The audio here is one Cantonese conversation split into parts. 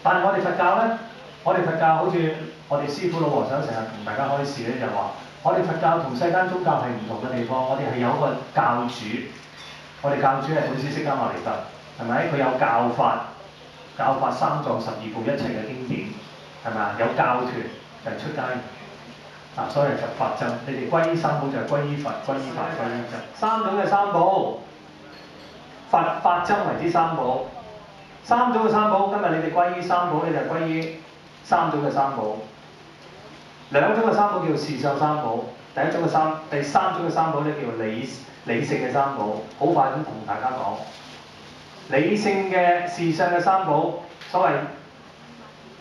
但係我哋佛教咧，我哋佛教好似我哋師傅老和尚成日同大家開示咧，就話我哋佛教同世間宗教係唔同嘅地方，我哋係有一個教主，我哋教主係本師釋迦牟尼佛，係咪？佢有教法，教法三藏十二部一切嘅經典，係咪啊？有教團就係出家人。啊，所以係佛法僧，你哋歸依三寶就係歸依佛、歸依法、歸依僧。三種嘅三寶，佛法僧為之三寶。三種嘅三寶，今日你哋歸依三寶，你就歸依三種嘅三寶。兩種嘅三寶叫做事相三寶，第三種嘅三寶咧叫做理性嘅三寶。好快咁同大家講，理性嘅事相嘅三寶，所謂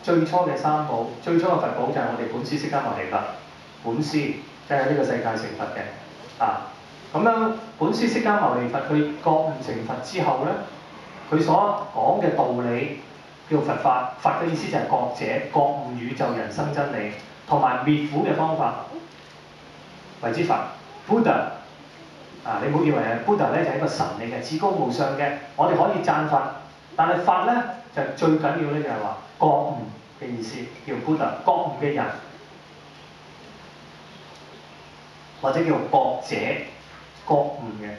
最初嘅三寶，最初嘅佛寶就係我哋本師釋迦牟尼佛。本師即係呢個世界成佛嘅啊，咁樣本師釋迦牟尼佛佢覺悟成佛之後咧，佢所講嘅道理叫佛法，佛嘅意思就係覺者，覺悟宇宙人生真理，同埋滅苦嘅方法為之佛 Buddha 啊！你唔好以為啊 Buddha 咧就係一個神嚟嘅，至高無上嘅，我哋可以讚佛，但係佛咧就最緊要咧就係話覺悟嘅意思，叫 Buddha 覺悟嘅人。或者叫覺者覺悟嘅，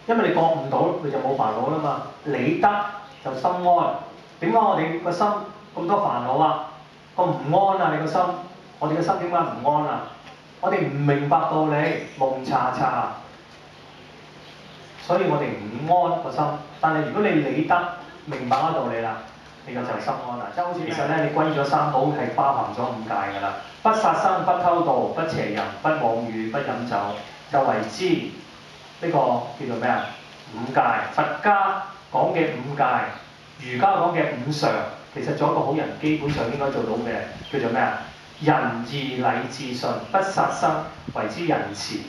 因為你覺悟到，你就冇煩惱啦嘛。理得就心安。點解我哋個心咁多煩惱啊？咁唔安啊！你個心，我哋個心點解唔安啊？我哋唔明白道理，蒙查查，所以我哋唔安個心。但係如果你理得明白嗰道理啦，你個就心安啦。即係好似其實咧，你歸咗三寶係包含咗五戒㗎啦。不殺生、不偷盜、不邪淫、不妄語、不飲酒，就為之呢個叫做咩啊？五戒。佛家講嘅五戒，儒家講嘅五常，其實做一個好人基本上應該做到嘅，叫做咩啊？仁義禮智信，不殺生，為之仁慈，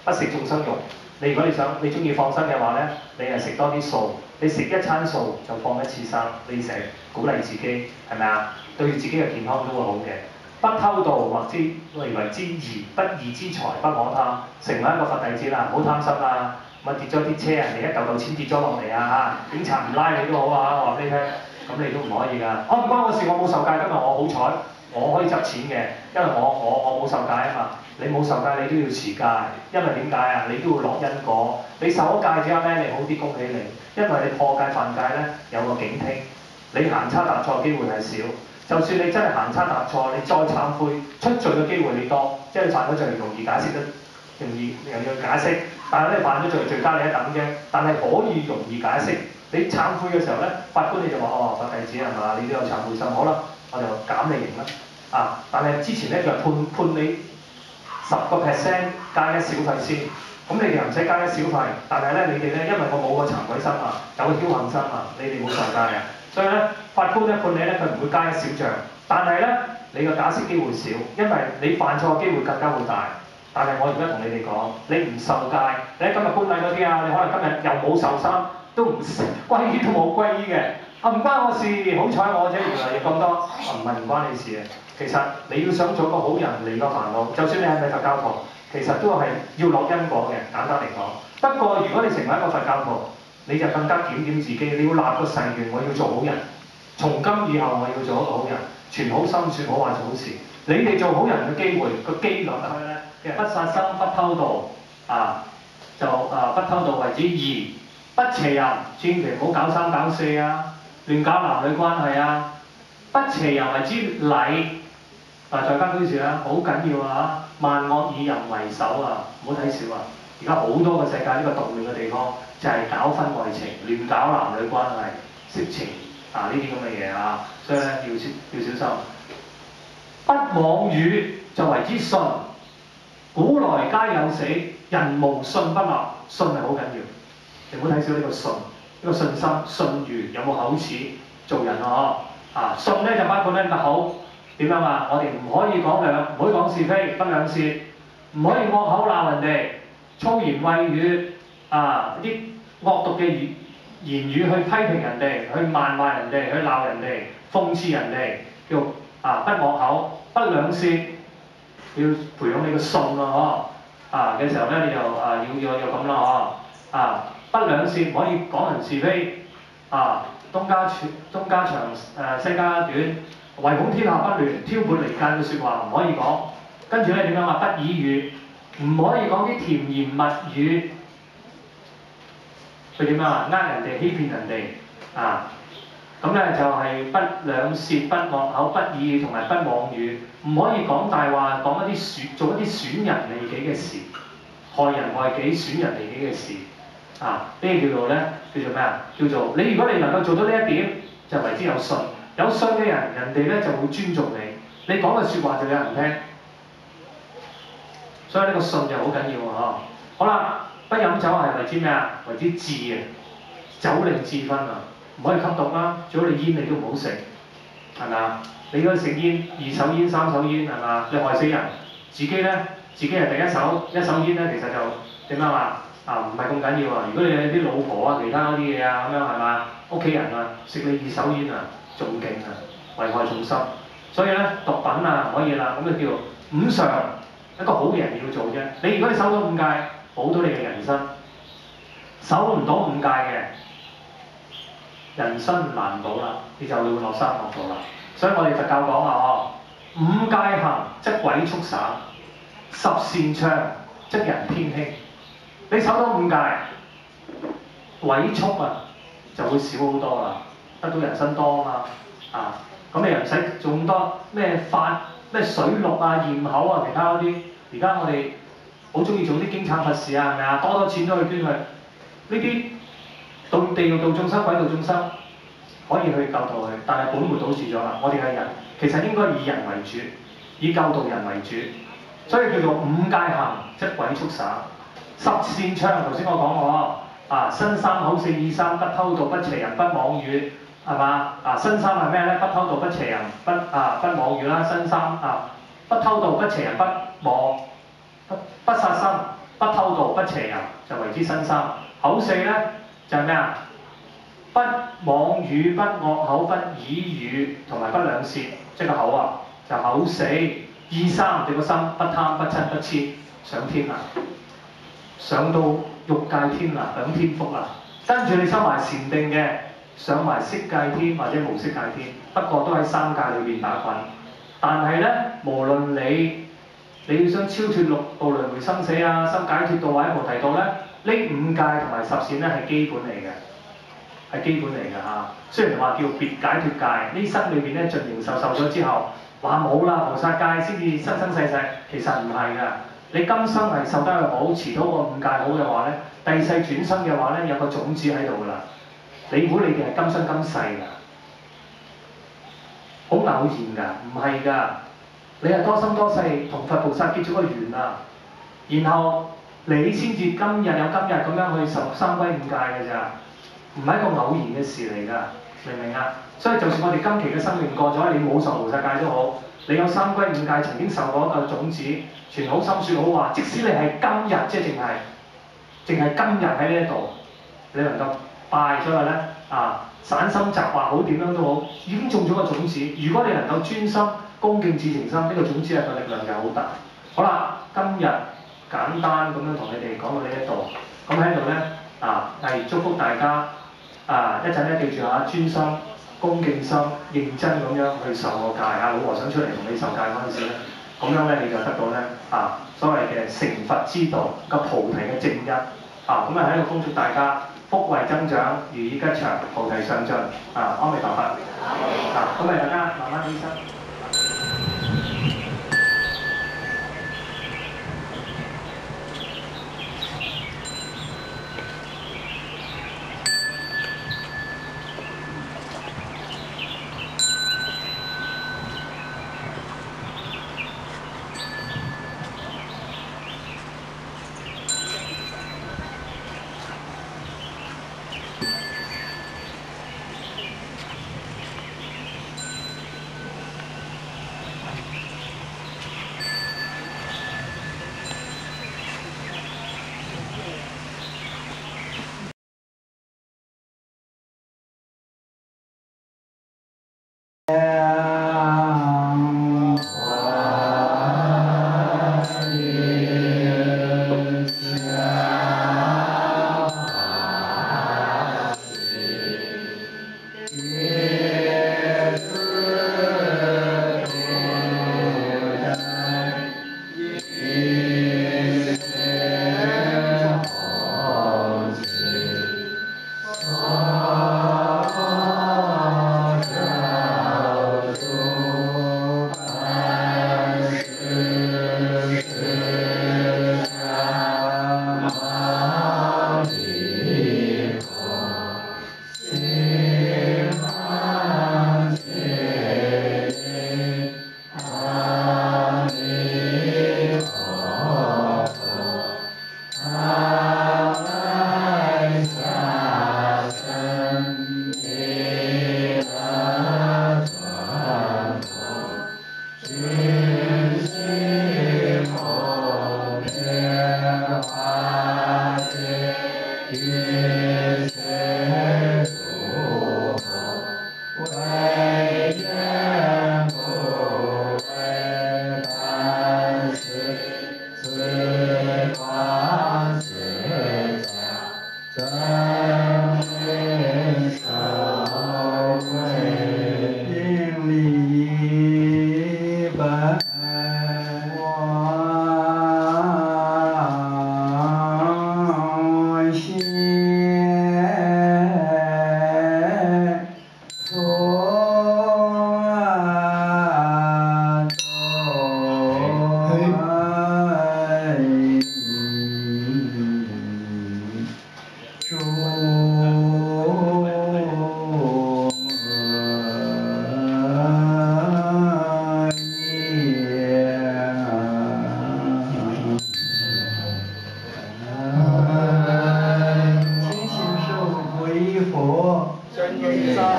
不食眾生肉。你如果你中意放生嘅話咧，你係食多啲素，你食一餐素就放一次生，你成日鼓勵自己係咪啊？對自己嘅健康都會好嘅。不偷盜或之為之義，不義之財不可貪，成為一個佛弟子啦，唔好貪心啊！咪跌咗啲車，人哋一嚿嚿錢跌咗落嚟啊！警察唔拉你都好啊，我話俾你聽，咁你都唔可以㗎。唔關我事，我冇受戒，今日我好彩，我可以執錢嘅，因為我冇受戒啊嘛。你冇受戒，你都要持戒，因為點解啊？你都要落因果。你受咗戒之後咧，你好啲，恭喜你，因為你破戒犯戒咧有個警惕，你行差踏錯機會係少。就算你真係行差踏錯，你再懺悔出罪嘅機會你多，即係你犯咗罪容易解釋得容易又要解釋，但係咧犯咗罪罪加你一等啫，但係可以容易解釋。你懺悔嘅時候咧，法官你就話哦，佛弟子係嘛，你都有懺悔心，好啦，我就減你刑啦。啊，但係之前咧就判你10%加一小費先，咁你哋又唔使加一小費，但係咧你哋咧因為我冇個慚愧心啊，有個僥倖心啊，你哋冇受戒啊。所以咧，法官咧判你咧，佢唔會加一小獎，但係咧，你個假釋機會少，因為你犯錯嘅機會更加會大。但係我而家同你哋講，你唔受戒，你喺今日觀禮嗰啲啊，你可能今日又冇受心，都唔歸依都冇歸依嘅，啊唔關我事，好彩我啫，原來要咁多，唔關你事嘅。其實你要想做個好人，離個煩惱，就算你係咪佛教徒，其實都係要落因果嘅。簡單嚟講，不過如果你成為一個佛教徒，你就更加檢點自己，你要立個誓願，我要做好人。從今以後，我要做一個好人，存好心，説好話，做好事。你哋做好人嘅機會個機率咧，不殺生、不偷盜啊，不偷盜為之義，不邪淫，千祈唔好搞三搞四啊，亂搞男女關係啊。不邪淫為之禮，在家居士啦，好緊要啊！萬惡以淫為首啊，唔好睇小啊！而家好多個世界呢個動亂嘅地方，就係搞婚外情、亂搞男女關係、色情啊呢啲咁嘅嘢啊，所以咧要小心。不妄語就為之信，古來皆有死，人無信不立，信係好緊要。你唔好睇小呢個信，呢個信心、信譽有冇口齒做人啊？啊，信咧就包括咧個口點樣啊？我哋唔可以唔可以講是非、不兩舌，唔可以惡口鬧人哋。粗言穢語啊，啲惡毒嘅言語去批評人哋，去謾罵人哋，去鬧人哋，諷刺人哋，叫不惡口，不兩舌，要培養你嘅信咯，嘅時候咧，你就要咁啦，不兩舌，唔可以講人是非，東家長西家短，唯恐天下不亂，挑撥離間嘅説話唔可以講。跟住咧點樣啊？不綺語，唔可以講啲甜言蜜語。佢點樣啊？人哋欺騙人哋啊！咁咧就係不兩舌、不惡口、不綺語同埋不妄語，唔可以講大話，講一啲做一啲損人利己嘅事，害人害己、損人利己嘅事。呢個叫做咧，叫做咩啊？叫做你如果你能夠做到呢一點，就為之有信。有信嘅人，人哋咧就會尊重你。你講嘅説話就有人聽。所以呢個信就好緊要喎。好啦，不飲酒係為之咩啊？為之智啊！酒令智分啊！唔可以吸毒啦，最好你煙你都唔好食，係咪啊？你如果食煙，二手煙、三手煙係嘛？你害死人。自己係第一手煙咧，其實就點樣啊？唔係咁緊要啊！如果你有啲老婆啊、其他嗰啲嘢啊咁樣係嘛？屋企人啊食你二手煙啊，仲勁啊，危害重深。所以咧毒品啊唔可以啦，咁就叫五常，一個好嘅人要做啫。你如果你守到5戒，保到你嘅人生；守唔到5戒嘅，人生難保啦，你就會落山落道啦。所以我哋佛教講話5戒行則鬼速散，10善唱則人天興。你守到5戒，鬼速就會少好多啦，得到人生多啊嘛。咁你又唔使做咁多咩水陸啊、驗口啊、其他嗰啲。而家我哋好中意做啲經懺佛事啊，係咪啊？多錢都去捐去。呢啲到地獄度眾生、鬼道眾生可以去救度佢，但係本末倒置咗啦。我哋係人，其實應該以人為主，以救度人為主，所以叫做5戒行則鬼速散。10善唱，頭先我講過身三口四意三，不偷盜、不邪淫、不妄語，係嘛？身三係咩咧？不偷盜、不邪淫、不妄語啦。身三不偷盜、不邪淫、不殺生、不偷盜、不邪淫，就為之身三。口四咧就係咩啊？不妄語、不惡口、不綺語，同埋不兩舌，即係個口就口四。意三就個心，不貪、不嗔、不痴，上天啦，上到欲界天啦，享天福啦。跟住你收埋禪定嘅，上埋色界天或者無色界天，不過都喺3界裏邊打滾。但係咧，無論你要想超脫六道輪迴生死啊，心解脫道或者菩提道咧，呢5戒同埋10善咧係基本嚟嘅。係基本嚟㗎嚇，雖然話叫別解脫戒，呢生裏邊咧盡形壽受咗之後，話冇啦，菩薩戒先至生生世世，其實唔係㗎。你今生係受得佢好，持到個5戒好嘅話咧，第世轉生嘅話咧，有個種子喺度㗎啦。你估你哋係今生今世㗎？好偶然㗎，唔係㗎。你係多生多世同佛菩薩結咗個緣啊，然後你先至今日有今日咁樣去受三歸5戒㗎咋。唔係一個偶然嘅事嚟㗎，明唔明啊？所以就算我哋今期嘅生命過咗，你冇受菩薩戒都好，你有三歸5戒曾經受過一個種子，傳好心説好話，即使你係今日即係淨係今日喺呢一度，你能夠拜咗佢咧散心習話好點樣都好，已經種咗個種子。如果你能夠專心恭敬至情心，呢個種子係個力量就好大。好啦，今日簡單咁樣同你哋講到呢一度，咁喺度咧係祝福大家。一陣咧記住專心、恭敬心、認真咁樣去受個戒。老和尚出嚟同你受戒嗰陣時咧，咁樣咧你就得到咧所謂嘅成佛之道個菩提嘅正因。咁喺度恭祝大家福慧增長、如意吉祥、菩提上進。阿彌陀佛。咁大家慢慢起身。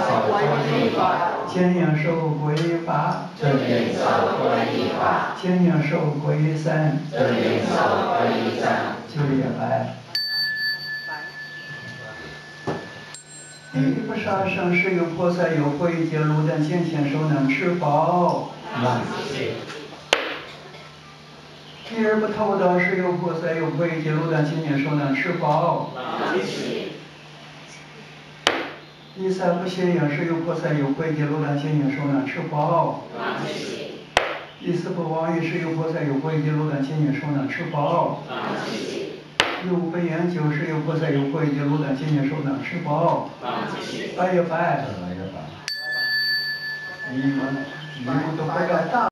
受皈依法，千年受皈依法，尊名受皈依法，千年受皈依僧，尊名受皈依僧。就也拜。第一不杀生是有菩萨有慧解路等先前受能吃饱。第二不偷盗是有菩萨有慧解路等先前受能吃饱。第三不邪淫是有菩萨有慧解路等先前受能吃饱。第四不妄语是有菩萨有慧解路等先前受能吃饱。第五不言酒是有菩萨有慧解路等先前受能吃饱。拜也拜。你们都不敢打。